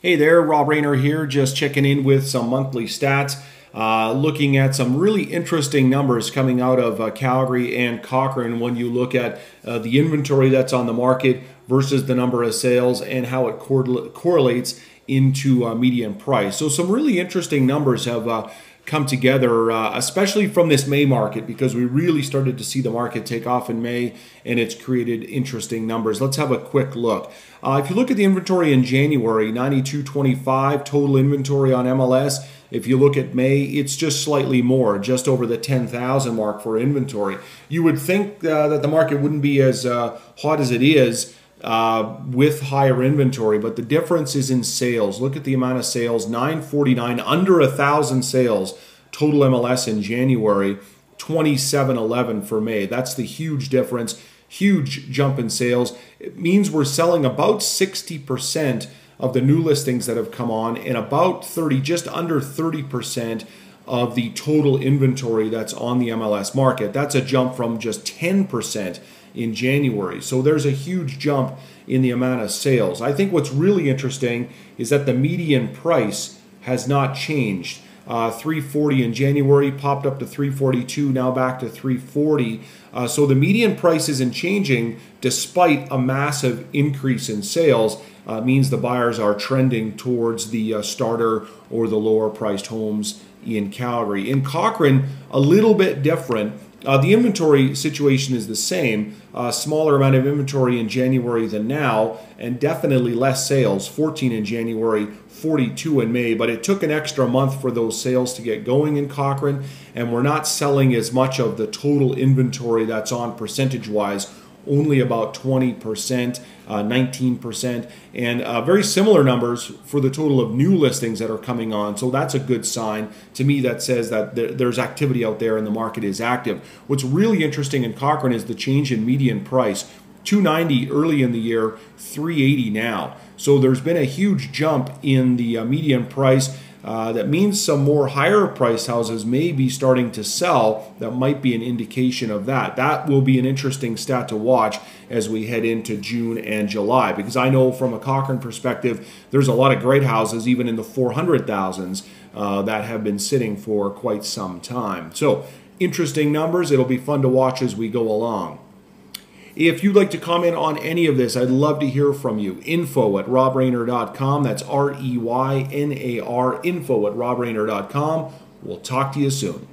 Hey there, Rob Reynar here, just checking in with some monthly stats, looking at some really interesting numbers coming out of Calgary and Cochrane when you look at the inventory that's on the market versus the number of sales and how it correlates into median price. So some really interesting numbers have come together, especially from this May market, because we really started to see the market take off in May and it's created interesting numbers. Let's have a quick look. If you look at the inventory in January, 9225 total inventory on MLS. If you look at May, it's just slightly more, just over the 10,000 mark for inventory. You would think that the market wouldn't be as hot as it is with higher inventory, but the difference is in sales. Look at the amount of sales, 949, under 1,000 sales total MLS in January, 2711 for May. That's the huge difference, huge jump in sales. It means we're selling about 60% of the new listings that have come on and about 30, just under 30% of the total inventory that's on the MLS market. That's a jump from just 10% in January. So there's a huge jump in the amount of sales. I think what's really interesting is that the median price has not changed. 340 in January, popped up to 342, now back to 340. So the median price isn't changing despite a massive increase in sales. Means the buyers are trending towards the starter or the lower priced homes in Calgary. In Cochrane, a little bit different. The inventory situation is the same, smaller amount of inventory in January than now, and definitely less sales, 14 in January, 42 in May, but it took an extra month for those sales to get going in Cochrane, and we're not selling as much of the total inventory that's on percentage-wise, only about 20%, 19%, and very similar numbers for the total of new listings that are coming on. So that's a good sign. To me, that says that there's activity out there and the market is active. What's really interesting in Cochrane is the change in median price. 290 early in the year, 380 now. So there's been a huge jump in the median price. That means some more higher price houses may be starting to sell. That might be an indication of that. That will be an interesting stat to watch as we head into June and July, because I know from a Cochrane perspective, there's a lot of great houses, even in the 400,000s, that have been sitting for quite some time. So interesting numbers. It'll be fun to watch as we go along. If you'd like to comment on any of this, I'd love to hear from you. info@robreynar.com. That's REYNAR, info@robreynar.com. We'll talk to you soon.